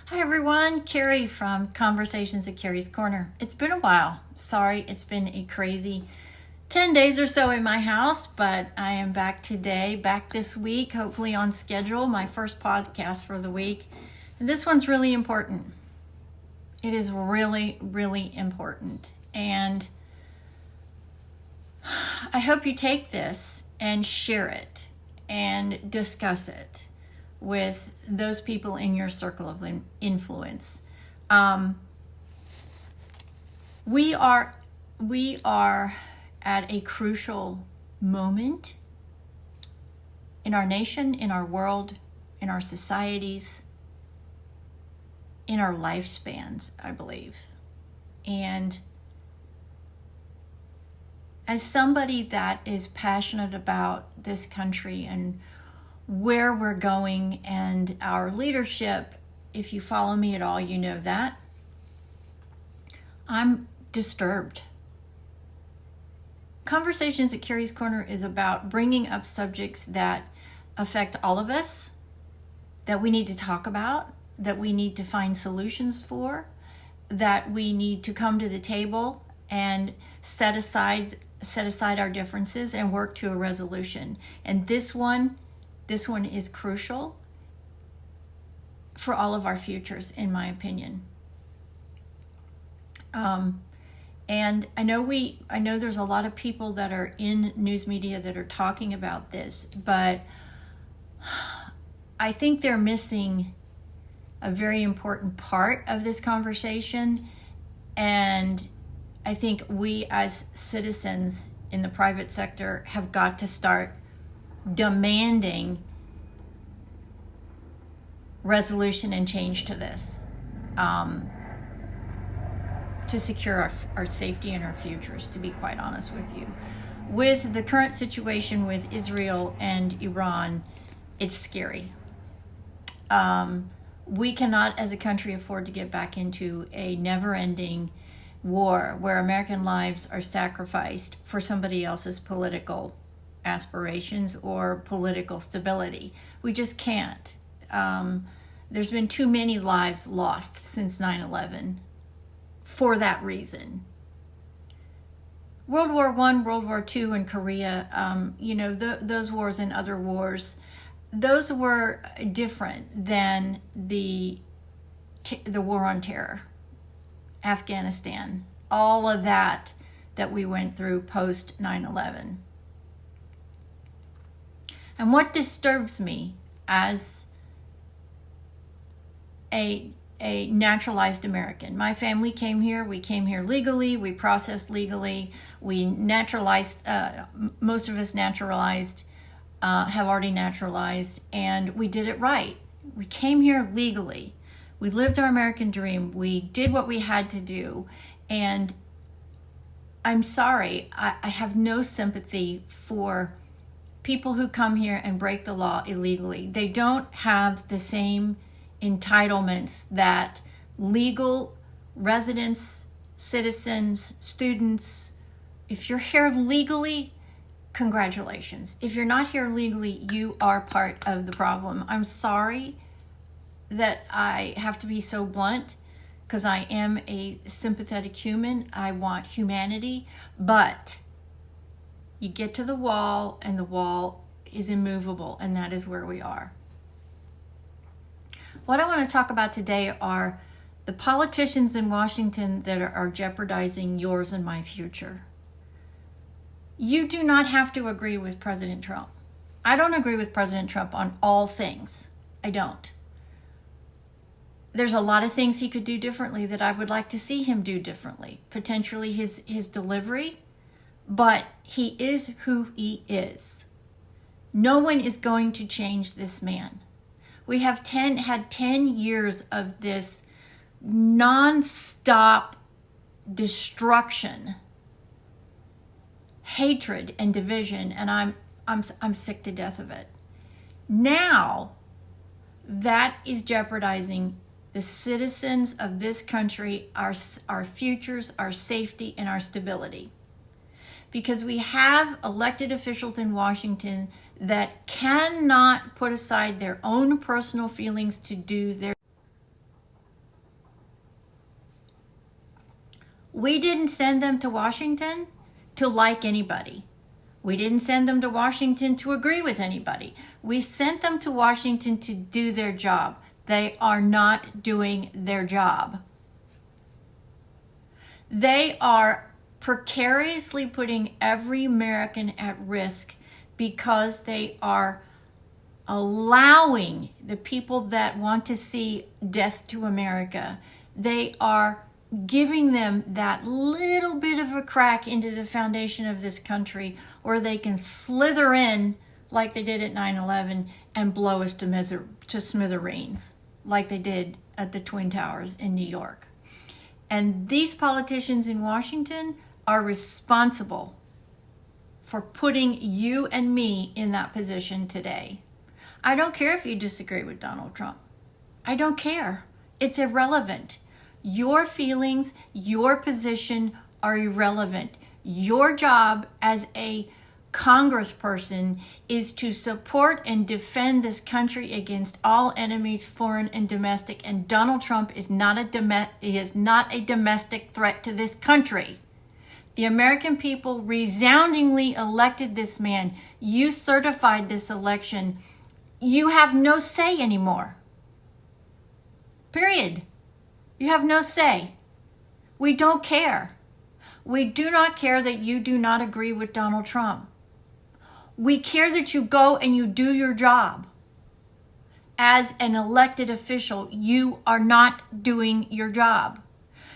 Hi everyone, Kerrie from Conversations at Kerrie's Korner. It's been a while. Sorry, it's been a crazy 10 days or so in my house, but I am back today, back this week, hopefully on schedule, my first podcast for the week. And this one's really important. It is really, really important. And I hope you take this and share it and discuss it with those people in your circle of influence. We are at a crucial moment in our nation, in our world, in our societies, in our lifespans, I believe. And as somebody that is passionate about this country and where we're going and our leadership, if you follow me at all, you know that. I'm disturbed. Conversations at Kerrie's Korner is about bringing up subjects that affect all of us, that we need to talk about, that we need to find solutions for, that we need to come to the table and set aside our differences and work to a resolution. And this one is crucial for all of our futures, in my opinion. And I know there's a lot of people that are in news media that are talking about this, but I think they're missing a very important part of this conversation. And I think we as citizens in the private sector have got to start demanding resolution and change to this to secure our safety and our futures, to be quite honest with you. With the current situation with Israel and Iran, it's scary. We cannot as a country afford to get back into a never-ending war where American lives are sacrificed for somebody else's political aspirations or political stability. We just can't. There's been too many lives lost since 9/11 for that reason. World War I, World War II, and Korea, those wars and other wars, those were different than the war on terror, Afghanistan, all of that we went through post 9/11. And what disturbs me as a naturalized American, my family came here, we came here legally, we processed legally, we naturalized, most of us naturalized, have already naturalized, and we did it right. We came here legally. We lived our American dream. We did what we had to do. And I'm sorry, I have no sympathy for people who come here and break the law illegally. They don't have the same entitlements that legal residents, citizens, students. If you're here legally, congratulations. If you're not here legally, you are part of the problem. I'm sorry that I have to be so blunt, because I am a sympathetic human. I want humanity, but you get to the wall and the wall is immovable, and that is where we are. What I want to talk about today are the politicians in Washington that are jeopardizing yours and my future. You do not have to agree with President Trump. I don't agree with President Trump on all things. I don't. There's a lot of things he could do differently that I would like to see him do differently. Potentially his delivery, but he is who he is. No one is going to change this man. We have had 10 years of this non-stop destruction, hatred, and division, and I'm sick to death of it. Now, that is jeopardizing the citizens of this country, our futures, our safety, and our stability. Because we have elected officials in Washington that cannot put aside their own personal feelings to do their We didn't send them to Washington to like anybody. We didn't send them to Washington to agree with anybody. We sent them to Washington to do their job. They are not doing their job. They are precariously putting every American at risk because they are allowing the people that want to see death to America, they are giving them that little bit of a crack into the foundation of this country where they can slither in like they did at 9/11 and blow us to smithereens like they did at the Twin Towers in New York. And these politicians in Washington are responsible for putting you and me in that position today. I don't care if you disagree with Donald Trump. I don't care. It's irrelevant. Your feelings, your position are irrelevant. Your job as a congressperson is to support and defend this country against all enemies, foreign and domestic. And Donald Trump is not a domestic threat to this country. The American people resoundingly elected this man. You certified this election. You have no say anymore. Period. You have no say. We don't care. We do not care that you do not agree with Donald Trump. We care that you go and you do your job. As an elected official, you are not doing your job.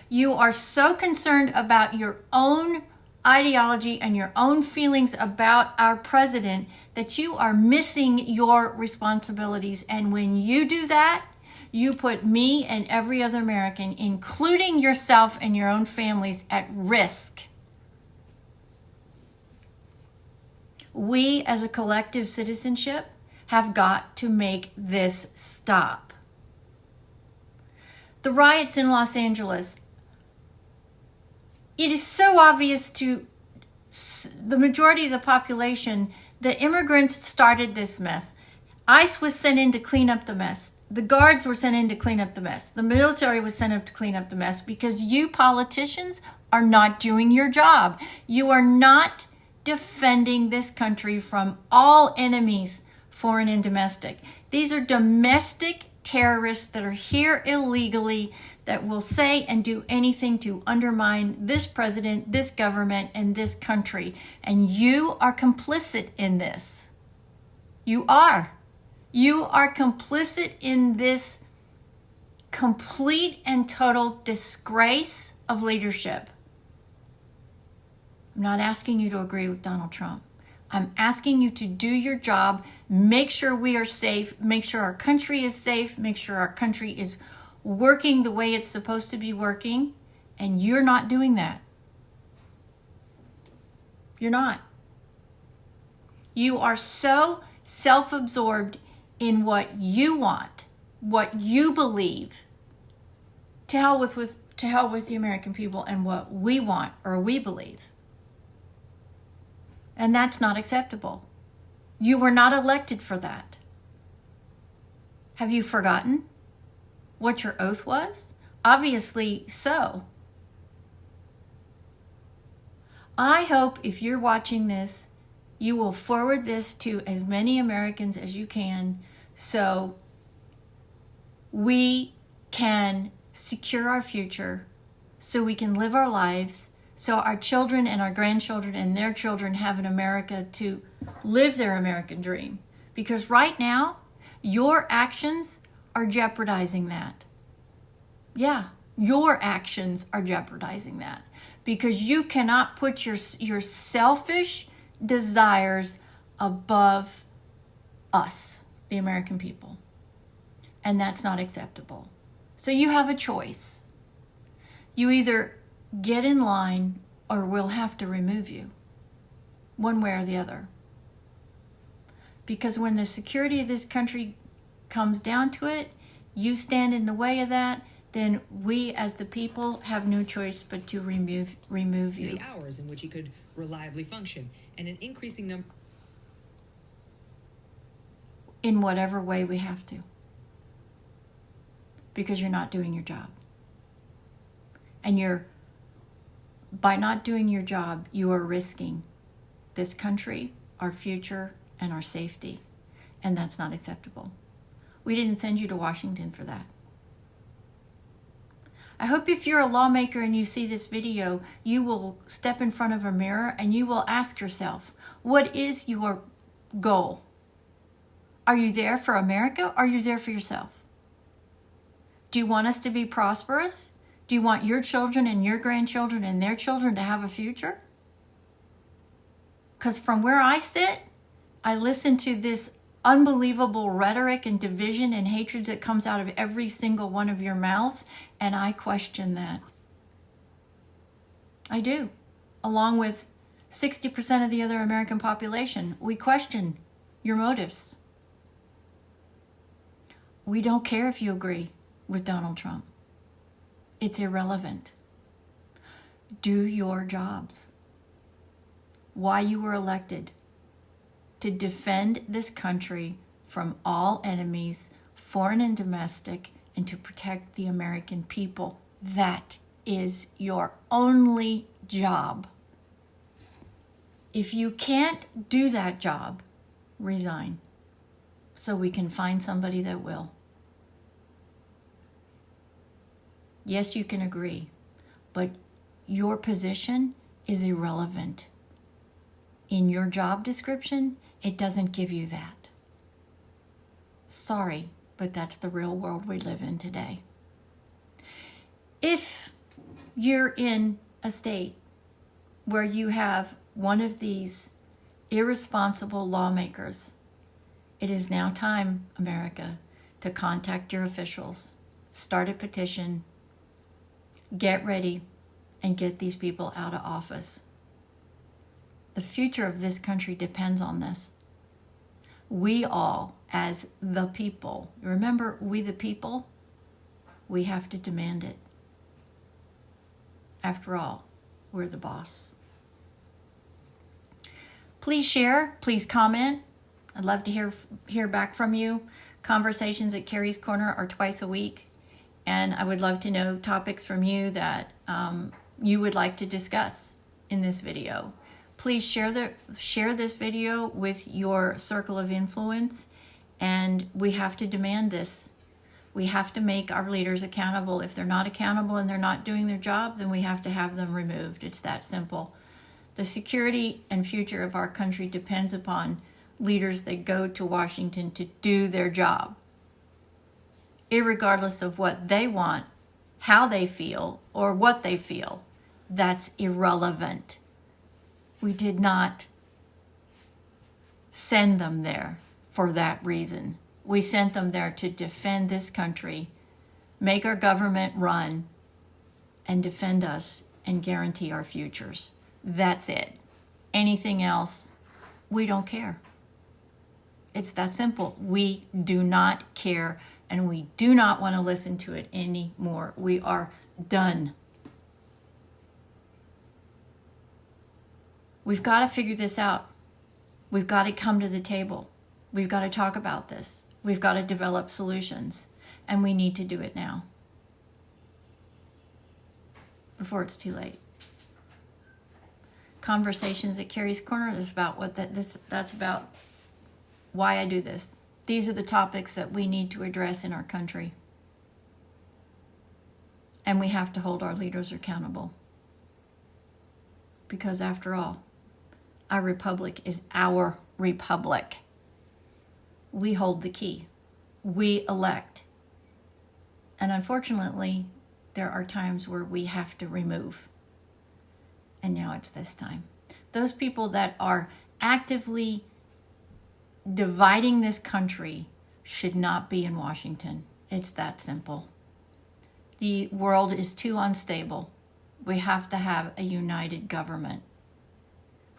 You are so concerned about your own ideology and your own feelings about our president that you are missing your responsibilities. And when you do that, you put me and every other American, including yourself and your own families, at risk. We, as a collective citizenship, have got to make this stop. The riots in Los Angeles, it is so obvious to the majority of the population, the immigrants started this mess. ICE was sent in to clean up the mess. The guards were sent in to clean up the mess. The military was sent up to clean up the mess because you politicians are not doing your job. You are not defending this country from all enemies, foreign and domestic. These are domestic terrorists that are here illegally that will say and do anything to undermine this president, this government, and this country. And you are complicit in this. You are. You are complicit in this complete and total disgrace of leadership. I'm not asking you to agree with Donald Trump. I'm asking you to do your job, make sure we are safe, make sure our country is safe, make sure our country is working the way it's supposed to be working, and you're not doing that. You're not. You are so self-absorbed in what you want, what you believe. To hell with the American people and what we want or we believe. And that's not acceptable. You were not elected for that. Have you forgotten what your oath was? Obviously so. I hope if you're watching this, you will forward this to as many Americans as you can so we can secure our future, so we can live our lives, so our children and our grandchildren and their children have an America to live their American dream. Because right now, your actions are jeopardizing that. Yeah, your actions are jeopardizing that. Because you cannot put your selfish desires above us, the American people. And that's not acceptable. So you have a choice. You either get in line or we'll have to remove you. One way or the other. Because when the security of this country comes down to it, you stand in the way of that, then we as the people have no choice but to remove you. The hours in which he could reliably function and an increasing number. In whatever way we have to. Because you're not doing your job. And you're By not doing your job, you are risking this country, our future, and our safety. And that's not acceptable. We didn't send you to Washington for that. I hope if you're a lawmaker and you see this video, you will step in front of a mirror and you will ask yourself, what is your goal? Are you there for America or are you there for yourself? Do you want us to be prosperous? Do you want your children and your grandchildren and their children to have a future? Because from where I sit, I listen to this unbelievable rhetoric and division and hatred that comes out of every single one of your mouths, and I question that. I do. Along with 60% of the other American population, we question your motives. We don't care if you agree with Donald Trump. It's irrelevant. Do your jobs. Why you were elected. To defend this country from all enemies, foreign and domestic, and to protect the American people. That is your only job. If you can't do that job, resign so we can find somebody that will. Yes, you can agree, but your position is irrelevant. In your job description, it doesn't give you that. Sorry, but that's the real world we live in today. If you're in a state where you have one of these irresponsible lawmakers, it is now time, America, to contact your officials, start a petition, get ready, and get these people out of office. The future of this country depends on this. We all, as the people, remember, we the people, we have to demand it. After all, we're the boss. Please share, please comment. I'd love to hear back from you. Conversations at Kerrie's Korner are twice a week. And I would love to know topics from you that you would like to discuss in this video. Please share this video with your circle of influence, and we have to demand this. We have to make our leaders accountable. If they're not accountable and they're not doing their job, then we have to have them removed. It's that simple. The security and future of our country depends upon leaders that go to Washington to do their job, irregardless of what they want, how they feel, or what they feel. That's irrelevant. We did not send them there for that reason. We sent them there to defend this country, make our government run, and defend us and guarantee our futures. That's it. Anything else, we don't care. It's that simple. We do not care, and we do not want to listen to it anymore. We are done. We've got to figure this out. We've got to come to the table. We've got to talk about this. We've got to develop solutions, and we need to do it now before it's too late. Conversations at Kerrie's Korner is about that's about why I do this. These are the topics that we need to address in our country. And we have to hold our leaders accountable. Because after all, our republic is our republic. We hold the key. We elect. And unfortunately, there are times where we have to remove. And now it's this time. Those people that are actively dividing this country should not be in Washington. It's that simple. The world is too unstable. We have to have a united government.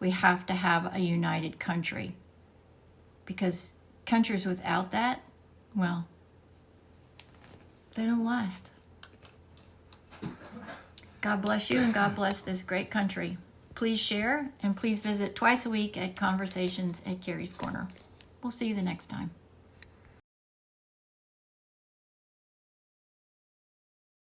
We have to have a united country. Because countries without that, well, they don't last. God bless you, and God bless this great country. Please share, and please visit twice a week at Conversations at Kerrie's Korner. We'll see you the next time.